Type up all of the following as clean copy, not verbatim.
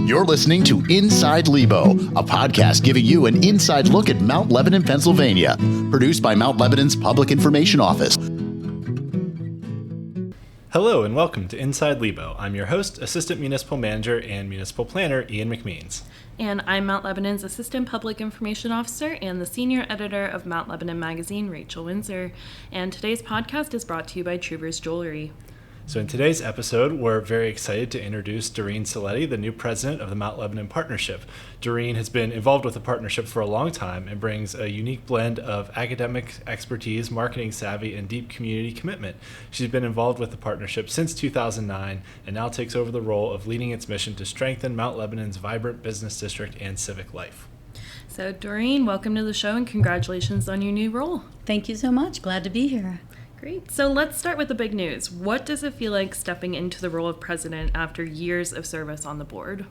You're listening to Inside Lebo, a podcast giving you an inside look at Mount Lebanon, Pennsylvania, produced by Mount Lebanon's Public Information Office. Hello and welcome to Inside Lebo. I'm your host, Assistant Municipal Manager and Municipal Planner, Ian McMeans. And I'm Mount Lebanon's Assistant Public Information Officer and the Senior Editor of Mount Lebanon Magazine, Rachel Windsor. And today's podcast is brought to you by Trouvers Jewelry. So in today's episode, we're very excited to introduce Dorene Ciletti, the new president of the Mount Lebanon Partnership. Dorene has been involved with the partnership for a long time and brings a unique blend of academic expertise, marketing savvy, and deep community commitment. She's been involved with the partnership since 2009 and now takes over the role of leading its mission to strengthen Mount Lebanon's vibrant business district and civic life. So Dorene, welcome to the show and congratulations on your new role. Thank you so much. Glad to be here. Great. So let's start with the big news. What does it feel like stepping into the role of president after years of service on the board?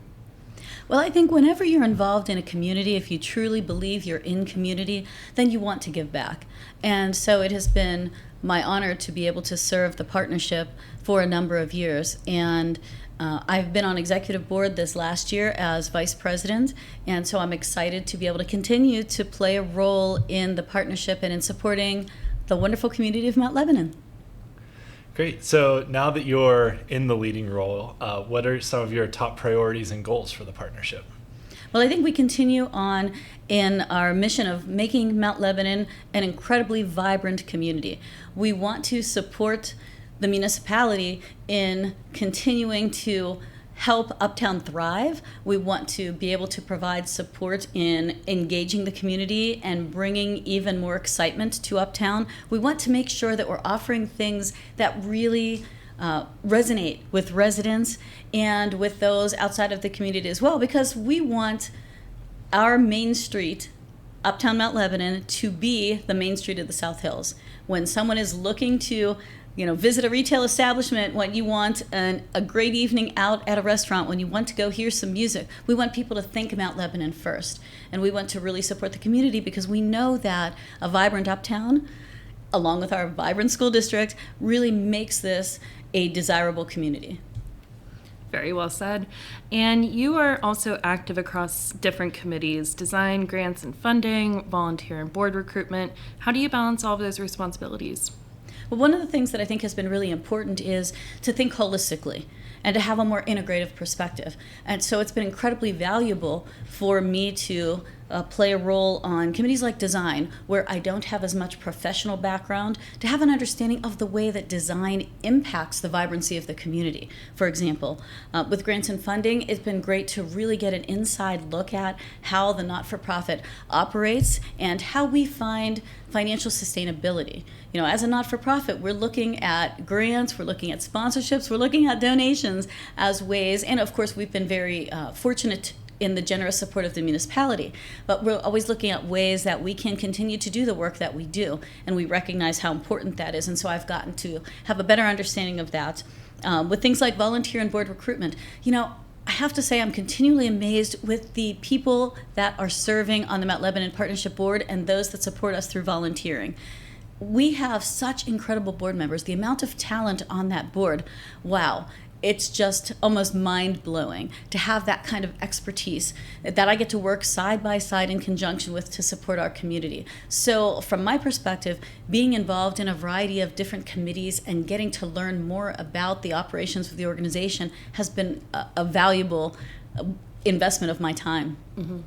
Well, I think whenever you're involved in a community, if you truly believe you're in community, then you want to give back. And so it has been my honor to be able to serve the partnership for a number of years. And I've been on executive board this last year as vice president, and so I'm excited to be able to continue to play a role in the partnership and in supporting the wonderful community of Mount Lebanon. Great. So now that you're in the leading role, what are some of your top priorities and goals for the partnership? Well, I think we continue on in our mission of making Mount Lebanon an incredibly vibrant community. We want to support the municipality in continuing to help Uptown thrive. We want to be able to provide support in engaging the community and bringing even more excitement to Uptown. We want to make sure that we're offering things that really resonate with residents and with those outside of the community as well, because we want our main street, Uptown Mount Lebanon, to be the main street of the South Hills. When someone is looking to visit a retail establishment, when you want a great evening out at a restaurant, when you want to go hear some music, we want people to think Mount Lebanon first. And we want to really support the community because we know that a vibrant Uptown, along with our vibrant school district, really makes this a desirable community. Very well said. And you are also active across different committees, design, grants and funding, volunteer and board recruitment. How do you balance all of those responsibilities? Well, one of the things that I think has been really important is to think holistically and to have a more integrative perspective. And so it's been incredibly valuable for me to play a role on committees like design, where I don't have as much professional background, to have an understanding of the way that design impacts the vibrancy of the community. For example, with grants and funding, it's been great to really get an inside look at how the not-for-profit operates and how we find financial sustainability. As a not-for-profit, we're looking at grants, we're looking at sponsorships, we're looking at donations as ways, and of course we've been very fortunate in the generous support of the municipality, but we're always looking at ways that we can continue to do the work that we do, and we recognize how important that is. And so I've gotten to have a better understanding of that with things like volunteer and board recruitment. I have to say I'm continually amazed with the people that are serving on the Mount Lebanon Partnership Board and those that support us through volunteering. We have such incredible board members. The amount of talent on that board, wow. It's just almost mind-blowing to have that kind of expertise that I get to work side by side in conjunction with to support our community. So from my perspective, being involved in a variety of different committees and getting to learn more about the operations of the organization has been a valuable investment of my time. Mm-hmm.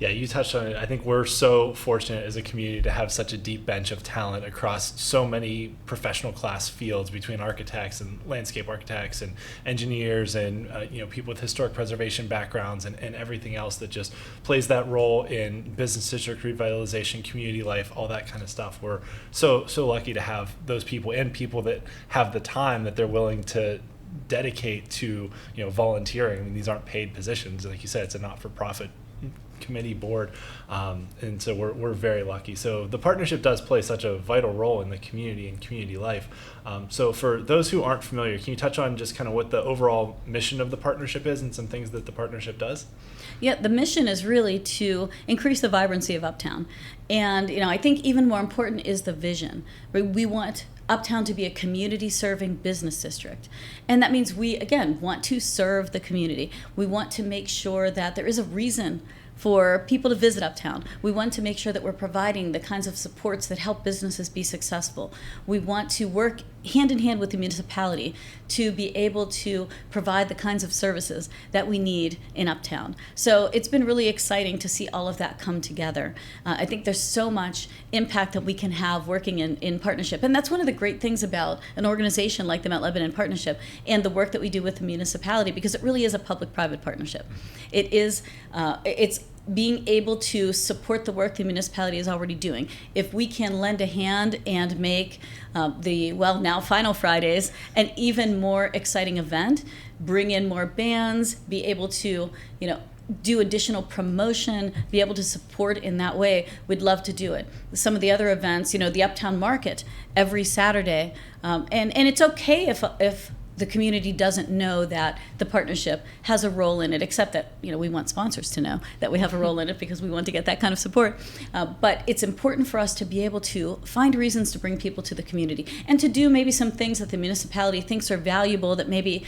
Yeah, you touched on it. I think we're so fortunate as a community to have such a deep bench of talent across so many professional class fields between architects and landscape architects and engineers and people with historic preservation backgrounds and everything else that just plays that role in business district revitalization, community life, all that kind of stuff. We're so lucky to have those people and people that have the time that they're willing to dedicate to volunteering. I mean, these aren't paid positions. Like you said, it's a not-for-profit committee board. And so we're very lucky. So the partnership does play such a vital role in the community and community life. So for those who aren't familiar, can you touch on just kind of what the overall mission of the partnership is and some things that the partnership does? Yeah, the mission is really to increase the vibrancy of Uptown. And, I think even more important is the vision. We want Uptown to be a community-serving business district. And that means we, again, want to serve the community. We want to make sure that there is a reason for people to visit Uptown. We want to make sure that we're providing the kinds of supports that help businesses be successful. We want to work hand in hand with the municipality to be able to provide the kinds of services that we need in Uptown. So it's been really exciting to see all of that come together. I think there's so much impact that we can have working in partnership. And that's one of the great things about an organization like the Mount Lebanon Partnership and the work that we do with the municipality, because it really is a public-private partnership. It's being able to support the work the municipality is already doing. If we can lend a hand and make now Final Fridays an even more exciting event, bring in more bands, be able to, do additional promotion, be able to support in that way, we'd love to do it. Some of the other events, the Uptown Market every Saturday, and it's okay if the community doesn't know that the partnership has a role in it, except that we want sponsors to know that we have a role in it because we want to get that kind of support. But it's important for us to be able to find reasons to bring people to the community and to do maybe some things that the municipality thinks are valuable that maybe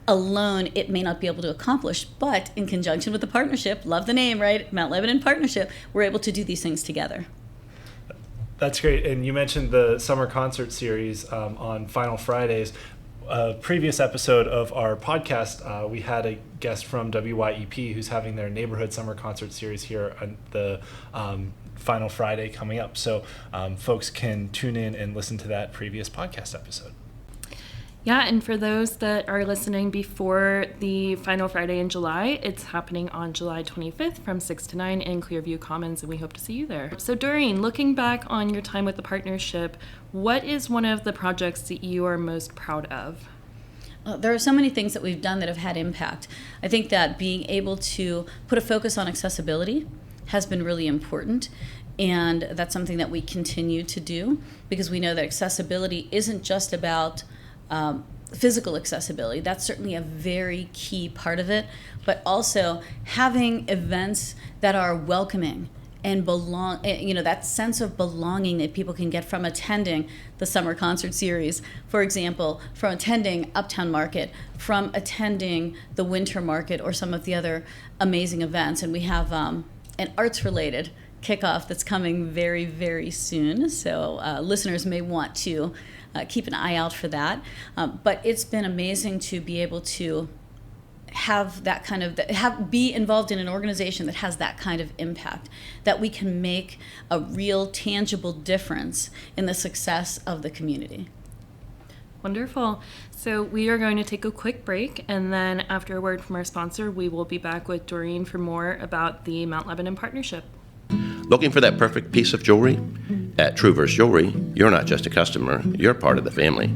alone it may not be able to accomplish, but in conjunction with the partnership, love the name, right? Mount Lebanon Partnership, we're able to do these things together. That's great. And you mentioned the summer concert series on Final Fridays. A previous episode of our podcast, we had a guest from WYEP who's having their neighborhood summer concert series here on the Final Friday coming up. So folks can tune in and listen to that previous podcast episode. Yeah, and for those that are listening before the Final Friday in July, it's happening on July 25th from 6 to 9 in Clearview Commons, and we hope to see you there. So Dorene, looking back on your time with the partnership, what is one of the projects that you are most proud of? There are so many things that we've done that have had impact. I think that being able to put a focus on accessibility has been really important. And that's something that we continue to do because we know that accessibility isn't just about physical accessibility. That's certainly a very key part of it, but also having events that are welcoming and that sense of belonging that people can get from attending the summer concert series, for example, from attending Uptown Market, from attending the Winter Market or some of the other amazing events. And we have an arts-related kickoff that's coming very, very soon. So listeners may want to keep an eye out for that. But it's been amazing to be able to have that kind of, be involved in an organization that has that kind of impact, that we can make a real tangible difference in the success of the community. Wonderful. So we are going to take a quick break, and then after a word from our sponsor, we will be back with Dorene for more about the Mount Lebanon Partnership. Looking for that perfect piece of jewelry? At Truvers Jewelry, you're not just a customer, you're part of the family.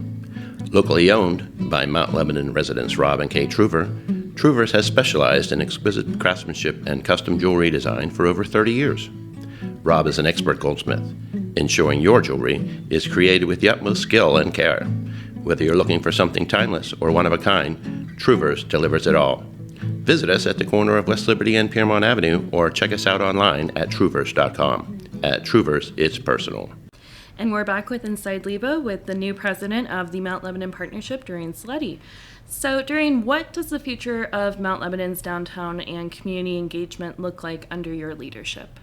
Locally owned by Mount Lebanon residents Rob and Kay Truver, Truvers has specialized in exquisite craftsmanship and custom jewelry design for over 30 years. Rob is an expert goldsmith, ensuring your jewelry is created with the utmost skill and care. Whether you're looking for something timeless or one of a kind, Truvers delivers it all. Visit us at the corner of West Liberty and Piermont Avenue or check us out online at truvers.com. At Truvers, it's personal. And we're back with Inside Lebo with the new president of the Mount Lebanon Partnership, Dorene Ciletti. So, Dorene, what does the future of Mount Lebanon's downtown and community engagement look like under your leadership?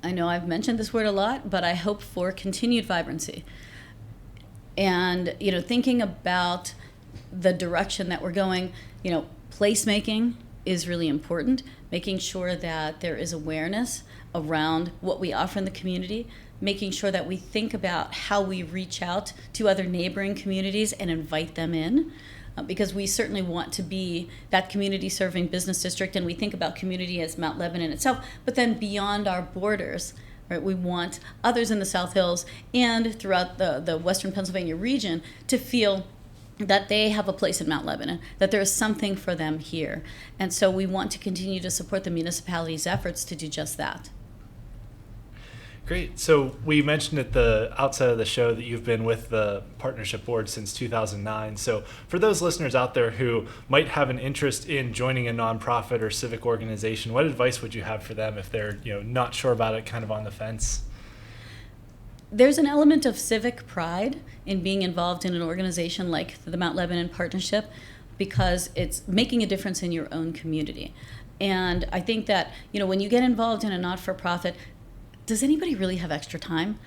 I know I've mentioned this word a lot, but I hope for continued vibrancy. And, thinking about the direction that we're going, placemaking is really important, making sure that there is awareness around what we offer in the community, making sure that we think about how we reach out to other neighboring communities and invite them in, because we certainly want to be that community-serving business district, and we think about community as Mount Lebanon itself, but then beyond our borders, right? We want others in the South Hills and throughout the Western Pennsylvania region to feel that they have a place in Mount Lebanon, that there is something for them here. And so we want to continue to support the municipality's efforts to do just that. Great. So we mentioned at the outset of the show that you've been with the partnership board since 2009. So for those listeners out there who might have an interest in joining a nonprofit or civic organization, what advice would you have for them if they're not sure about it, kind of on the fence? There's an element of civic pride in being involved in an organization like the Mount Lebanon Partnership, because it's making a difference in your own community. And I think that, when you get involved in a not-for-profit, does anybody really have extra time?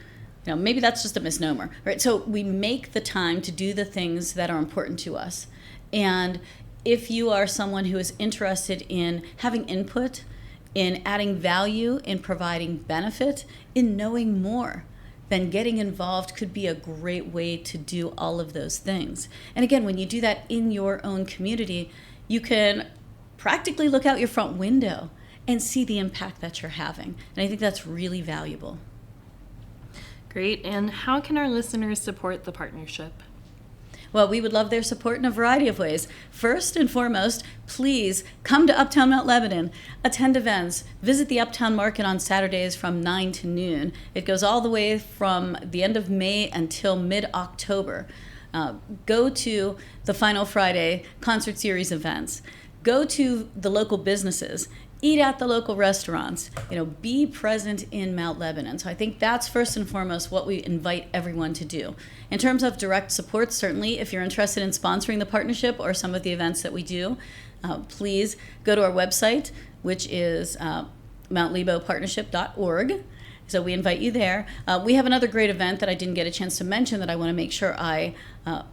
Maybe that's just a misnomer, right? So we make the time to do the things that are important to us. And if you are someone who is interested in having input, in adding value, in providing benefit, in knowing more, then getting involved could be a great way to do all of those things. And again, when you do that in your own community, you can practically look out your front window and see the impact that you're having. And I think that's really valuable. Great. And how can our listeners support the partnership? Well, we would love their support in a variety of ways. First and foremost, please come to Uptown Mount Lebanon, attend events, visit the Uptown Market on Saturdays from 9 to noon. It goes all the way from the end of May until mid-October. Go to the Final Friday concert series events. Go to the local businesses. Eat at the local restaurants, be present in Mount Lebanon. So I think that's first and foremost what we invite everyone to do. In terms of direct support, certainly, if you're interested in sponsoring the partnership or some of the events that we do, please go to our website, which is mountlebopartnership.org. So we invite you there. We have another great event that I didn't get a chance to mention that I want to make sure I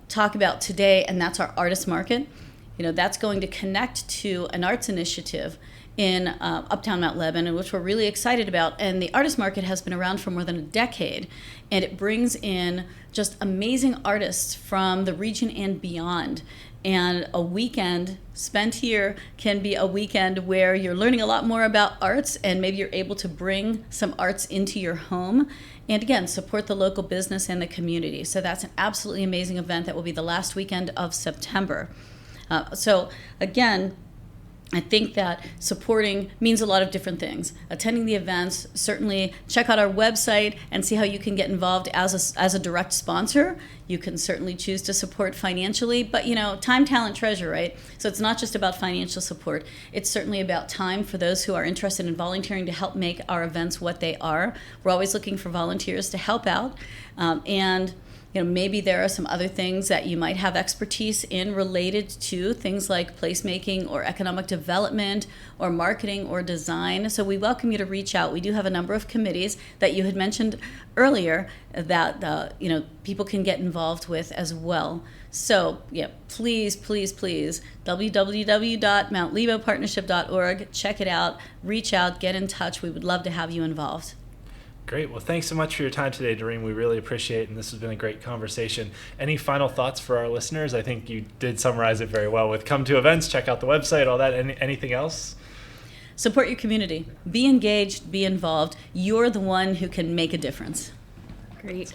talk about today, and that's our Artist Market. That's going to connect to an arts initiative in Uptown Mount Lebanon, which we're really excited about. And the Artist Market has been around for more than a decade, and it brings in just amazing artists from the region and beyond. And a weekend spent here can be a weekend where you're learning a lot more about arts, and maybe you're able to bring some arts into your home. And again, support the local business and the community. So that's an absolutely amazing event that will be the last weekend of September. So again, I think that supporting means a lot of different things. Attending the events, certainly check out our website and see how you can get involved as a direct sponsor. You can certainly choose to support financially, but time, talent, treasure, right? So it's not just about financial support. It's certainly about time for those who are interested in volunteering to help make our events what they are. We're always looking for volunteers to help out, and maybe there are some other things that you might have expertise in related to things like placemaking or economic development or marketing or design. So we welcome you to reach out. We do have a number of committees that you had mentioned earlier that people can get involved with as well. So please, www.mountlebopartnership.org. Check it out, reach out, get in touch. We would love to have you involved. Great. Well, thanks so much for your time today, Dorene. We really appreciate it, and this has been a great conversation. Any final thoughts for our listeners? I think you did summarize it very well with come to events, check out the website, all that. Anything else? Support your community. Be engaged, be involved. You're the one who can make a difference. Great.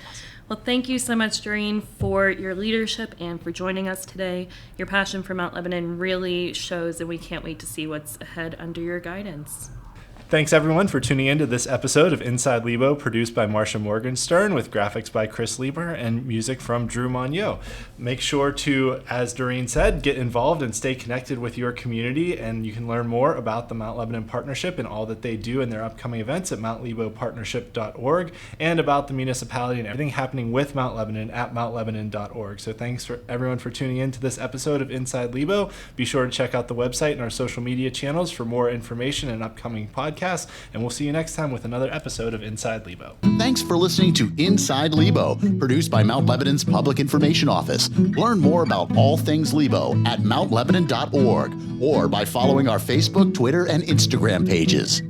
Well, thank you so much, Dorene, for your leadership and for joining us today. Your passion for Mount Lebanon really shows, and we can't wait to see what's ahead under your guidance. Thanks, everyone, for tuning in to this episode of Inside Lebo, produced by Marsha Morgenstern, with graphics by Chris Lieber and music from Drew Monyo. Make sure to, as Dorene said, get involved and stay connected with your community, and you can learn more about the Mount Lebanon Partnership and all that they do in their upcoming events at mountlebopartnership.org, and about the municipality and everything happening with Mount Lebanon at mountlebonon.org. So thanks for everyone for tuning in to this episode of Inside Lebo. Be sure to check out the website and our social media channels for more information and upcoming podcasts. And we'll see you next time with another episode of Inside Lebo. Thanks for listening to Inside Lebo, produced by Mount Lebanon's Public Information Office. Learn more about all things Lebo at mountlebonon.org or by following our Facebook, Twitter, and Instagram pages.